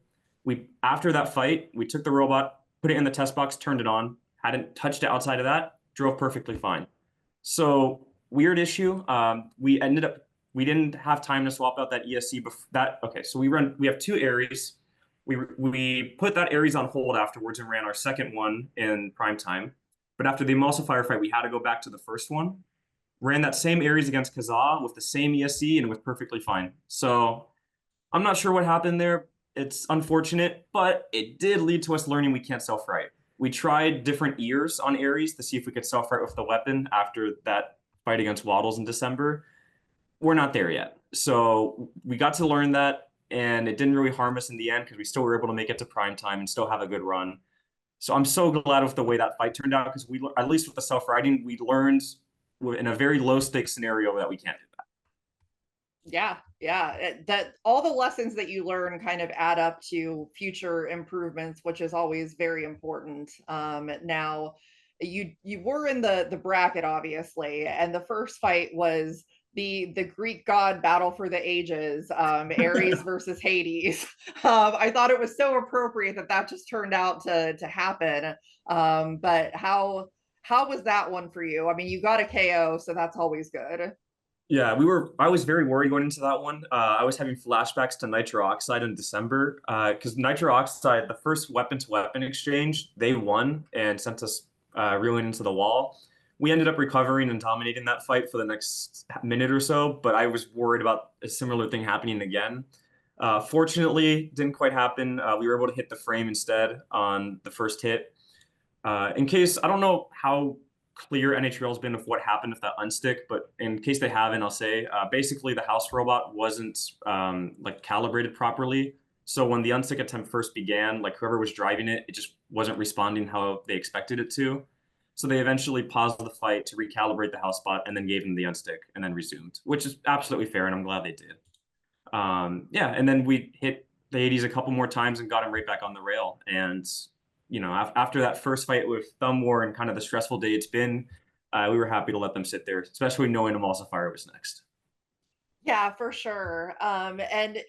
D: After that fight, we took the robot, put it in the test box, turned it on, hadn't touched it outside of that, drove perfectly fine. So weird issue. We didn't have time to swap out that ESC before that. Okay, so we have two Ares. We put that Ares on hold afterwards and ran our second one in prime time. But after the emulsifier fight, we had to go back to the first one. Ran that same Ares against Kazaa with the same ESC, and it was perfectly fine. So I'm not sure what happened there. It's unfortunate, but it did lead to us learning we can't self-right. We tried different ears on Ares to see if we could self-right with the weapon after that fight against Waddles in December. We're not there yet. So we got to learn that, and it didn't really harm us in the end because we still were able to make it to prime time and still have a good run. So I'm so glad with the way that fight turned out because at least with the self-riding, we learned in a very low stakes scenario that we can't do that.
E: Yeah. That all the lessons that you learn kind of add up to future improvements, which is always very important. Now, you were in the bracket, obviously, and the first fight was the Greek god battle for the ages, Ares versus Hades. I thought it was so appropriate that just turned out to happen. But how was that one for you? I mean, you got a KO, so that's always good.
D: Yeah, I was very worried going into that one. I was having flashbacks to Nitro Oxide in December because Nitro Oxide, the first weapon-to-weapon exchange, they won and sent us reeling into the wall. We ended up recovering and dominating that fight for the next minute or so, but I was worried about a similar thing happening again. Fortunately, didn't quite happen. We were able to hit the frame instead on the first hit. In case, I don't know how clear NHRL has been of what happened with that unstick, but in case they haven't, I'll say basically the house robot wasn't like calibrated properly. So when the unstick attempt first began, like whoever was driving it, it just wasn't responding how they expected it to. So they eventually paused the fight to recalibrate the house bot and then gave him the unstick and then resumed, which is absolutely fair, and I'm glad they did. Yeah, and then we hit the 80s a couple more times and got him right back on the rail. And after that first fight with Thumb War and kind of the stressful day it's been, we were happy to let them sit there, especially knowing Emulsifier was next.
E: Yeah, for sure. And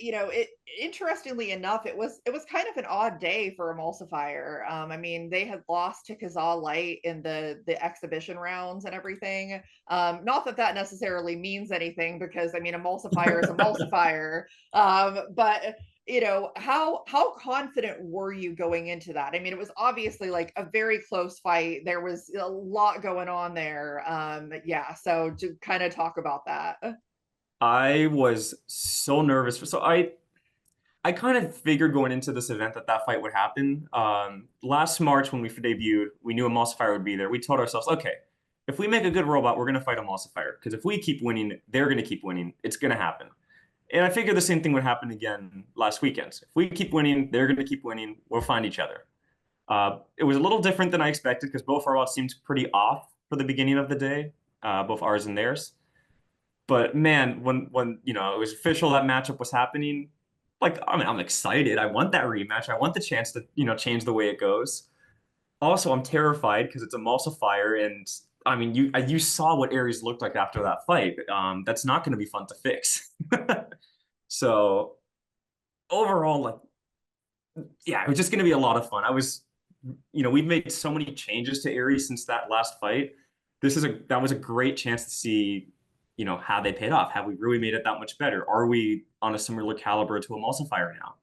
E: interestingly enough, it was kind of an odd day for Emulsifier. I mean, they had lost to Kazaa Light in the exhibition rounds and everything. Not that that necessarily means anything, because I mean, Emulsifier is Emulsifier. But how confident were you going into that? I mean, it was obviously like a very close fight. There was a lot going on there. Yeah, so to kind of talk about that.
D: I was so nervous. So I kind of figured going into this event that fight would happen. Last March when we debuted, we knew Emulsifier would be there. We told ourselves, okay, if we make a good robot, we're going to fight Emulsifier. Because if we keep winning, they're going to keep winning. It's going to happen. And I figured the same thing would happen again last weekend. If we keep winning, they're going to keep winning. We'll find each other. It was a little different than I expected because both our robots seemed pretty off for the beginning of the day, both ours and theirs. But man, when it was official that matchup was happening, like I'm excited. I want that rematch. I want the chance to change the way it goes. Also, I'm terrified because it's Emulsifier, and I mean you saw what Ares looked like after that fight. That's not going to be fun to fix. So overall, like, yeah, it was just going to be a lot of fun. We've made so many changes to Ares since that last fight. That was a great chance to see how they paid off. Have we really made it that much better? Are we on a similar caliber to Emulsifier now?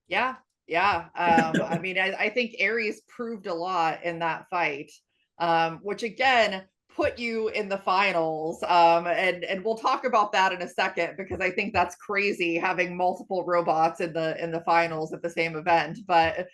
E: Yeah, yeah. I mean, I think Ares proved a lot in that fight, which again put you in the finals. And we'll talk about that in a second, because I think that's crazy having multiple robots in the finals at the same event. But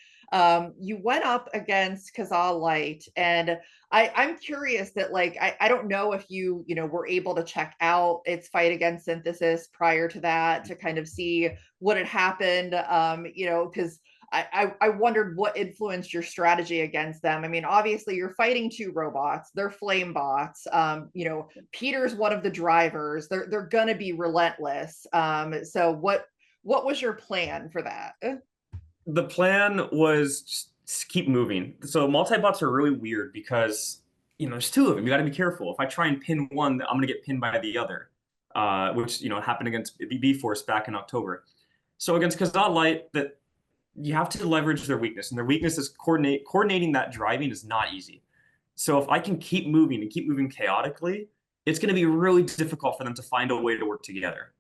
E: you went up against Kazaa Light, and I'm curious that, like, I don't know if you were able to check out its fight against Synthesis prior to that to kind of see what had happened. Because I wondered what influenced your strategy against them. I mean, obviously you're fighting two robots, they're flame bots. Peter's one of the drivers. They're gonna be relentless. So what was your plan for that?
D: The plan was just keep moving. So multi-bots are really weird because there's two of them. You got to be careful. If I try and pin one, I'm gonna get pinned by the other, which happened against B-Force back in October. So against Kazaa Light, that you have to leverage their weakness, and their weakness is coordinating that driving is not easy. So if I can keep moving and keep moving chaotically, it's going to be really difficult for them to find a way to work together.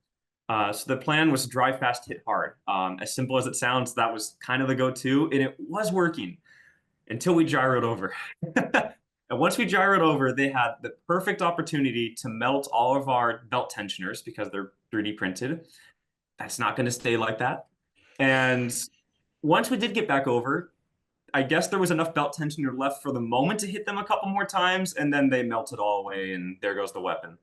D: So the plan was drive fast, hit hard. As simple as it sounds, that was kind of the go-to, and it was working until we gyroed over. And once we gyroed over, they had the perfect opportunity to melt all of our belt tensioners because they're 3D printed. That's not going to stay like that. And once we did get back over, I guess there was enough belt tensioner left for the moment to hit them a couple more times, and then they melted all away, and there goes the weapon.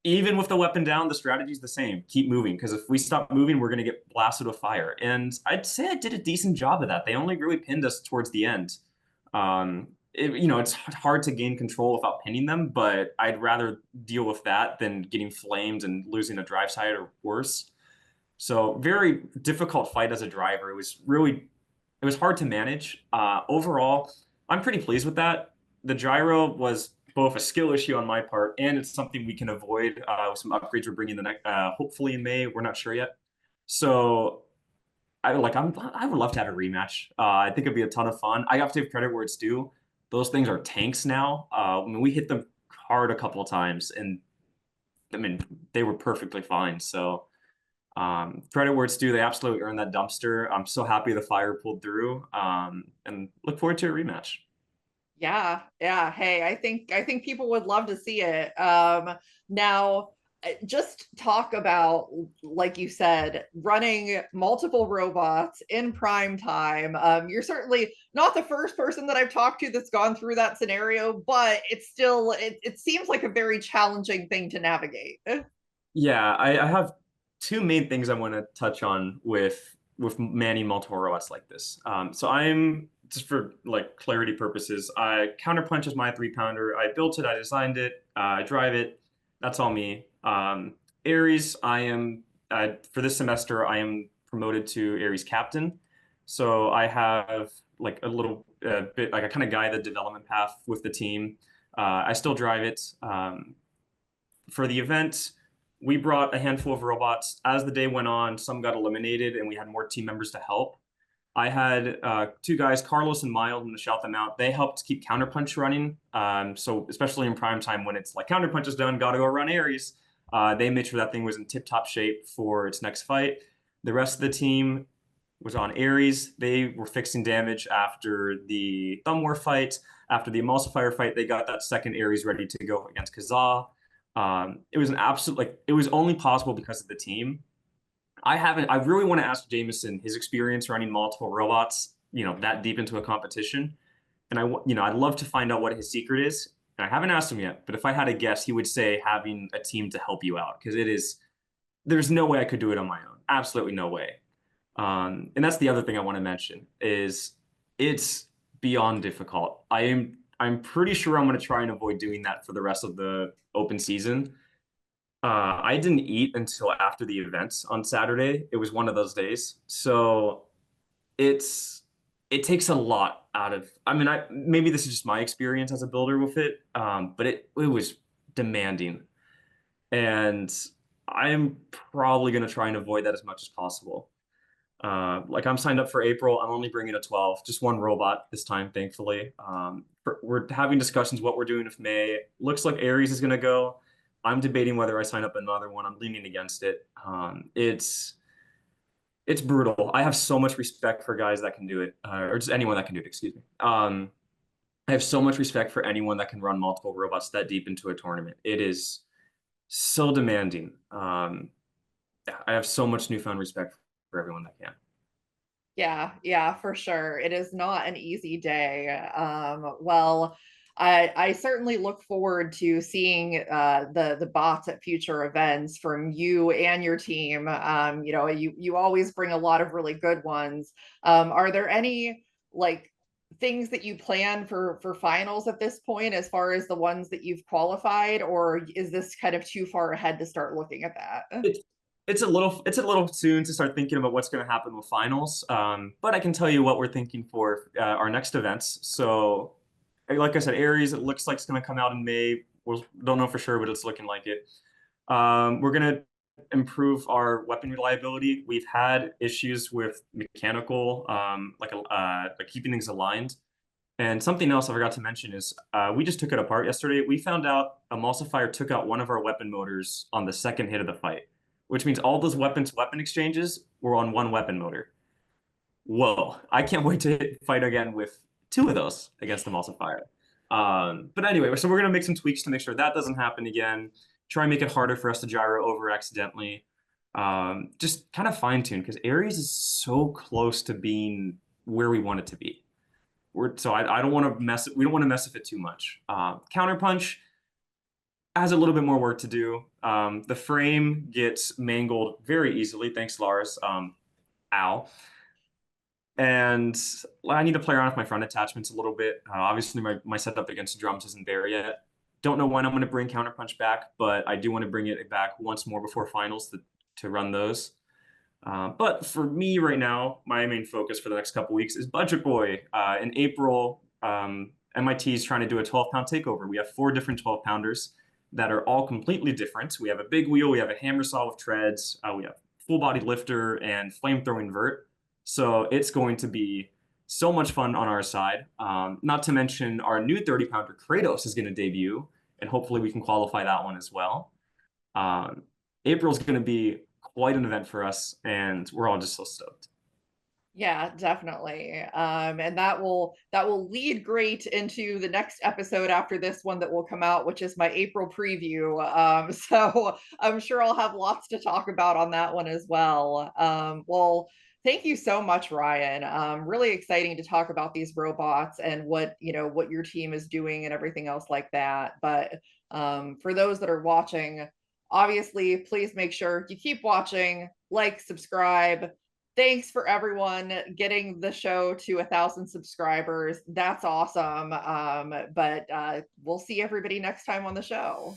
D: Even with the weapon down, the strategy is the same. Keep moving, because if we stop moving, we're going to get blasted with fire. And I'd say I did a decent job of that. They only really pinned us towards the end. It's hard to gain control without pinning them, but I'd rather deal with that than getting flamed and losing a drive side or worse. So very difficult fight as a driver. It was hard to manage. Overall, I'm pretty pleased with that. The gyro was both a skill issue on my part, and it's something we can avoid with some upgrades we're bringing the next, hopefully in May. We're not sure yet. So I would love to have a rematch. I think it'd be a ton of fun. I have to give credit where it's due. Those things are tanks now. We hit them hard a couple of times, and I mean they were perfectly fine. So credit where it's due. They absolutely earned that dumpster. I'm so happy the fire pulled through, and look forward to a rematch.
E: Yeah. Hey, I think people would love to see it. Now just talk about, like you said, running multiple robots in prime time. You're certainly not the first person that I've talked to that's gone through that scenario, but it's still it seems like a very challenging thing to navigate.
D: Yeah, I have two main things I want to touch on with manning multiple robots like this. So I'm just for like clarity purposes, I Counterpunch is my 3-pounder. I built it, I designed it, I drive it. That's all me. Aries, I am for this semester I am promoted to Aries captain. So I have like a little bit like I kind of guide the development path with the team. I still drive it. For the event, we brought a handful of robots. As the day went on, some got eliminated, and we had more team members to help. I had two guys, Carlos and Miles, and to shout them out. They helped keep Counterpunch running. So especially in prime time when it's like Counterpunch is done, gotta go run Ares. They made sure that thing was in tip-top shape for its next fight. The rest of the team was on Ares. They were fixing damage after the Thumb War fight. After the Emulsifier fight, they got that second Ares ready to go against Kazaa. It was an absolute like it was only possible because of the team. I really want to ask Jameson his experience running multiple robots, that deep into a competition. And I'd love to find out what his secret is. And I haven't asked him yet, but if I had a guess, he would say having a team to help you out because there's no way I could do it on my own. Absolutely no way. And that's the other thing I want to mention is it's beyond difficult. I'm pretty sure I'm going to try and avoid doing that for the rest of the open season. I didn't eat until after the events on Saturday. It was one of those days. So it takes a lot out of, I mean, maybe this is just my experience as a builder with it. But it was demanding. And I'm probably going to try and avoid that as much as possible. Like I'm signed up for April. I'm only bringing a 12, just one robot this time, thankfully. We're having discussions what we're doing with May. Looks like Aries is going to go. I'm debating whether I sign up another one. I'm leaning against it. It's brutal. I have so much respect for guys that can do it, or just anyone that can do it. Excuse me. I have so much respect for anyone that can run multiple robots that deep into a tournament. It is so demanding. Yeah, I have so much newfound respect for everyone that can.
E: Yeah, for sure. It is not an easy day. Well, I certainly look forward to seeing the bots at future events from you and your team. You always bring a lot of really good ones. Are there any like things that you plan for finals at this point, as far as the ones that you've qualified, or is this kind of too far ahead to start looking at that?
D: It's a little soon to start thinking about what's going to happen with finals. But I can tell you what we're thinking for our next events. So, like I said, Aries, it looks like it's going to come out in May. We don't know for sure, but it's looking like it. We're going to improve our weapon reliability. We've had issues with mechanical, like keeping things aligned. And something else I forgot to mention is we just took it apart yesterday. We found out Emulsifier took out one of our weapon motors on the second hit of the fight, which means all those weapon exchanges were on one weapon motor. Whoa, I can't wait to fight again with two of those against Emulsifier. But anyway, so we're going to make some tweaks to make sure that doesn't happen again. Try and make it harder for us to gyro over accidentally. Just kind of fine tune because Ares is so close to being where we want it to be. I don't want to mess it. We don't want to mess with it too much. Counterpunch has a little bit more work to do. The frame gets mangled very easily. Thanks, Lars. Ow. And I need to play around with my front attachments a little bit. Obviously, my setup against drums isn't there yet. Don't know when I'm going to bring Counterpunch back, but I do want to bring it back once more before finals to run those. But for me right now, my main focus for the next couple weeks is Budget Boy. In April, MIT is trying to do a 12-pound takeover. We have 4 different 12-pounders that are all completely different. We have a big wheel, we have a hammer saw with treads, we have full body lifter and flamethrowing vert. So it's going to be so much fun on our side. Not to mention our new 30-pounder Kratos is going to debut, and hopefully we can qualify that one as well. April's going to be quite an event for us, and we're all just so stoked.
E: Yeah, definitely. And that will lead great into the next episode after this one that will come out, which is my April preview. So I'm sure I'll have lots to talk about on that one as well. Well, thank you so much, Ryan. Really exciting to talk about these robots and what your team is doing and everything else like that. But for those that are watching, obviously, please make sure you keep watching, like, subscribe. Thanks for everyone getting the show to 1,000 subscribers. That's awesome. But we'll see everybody next time on the show.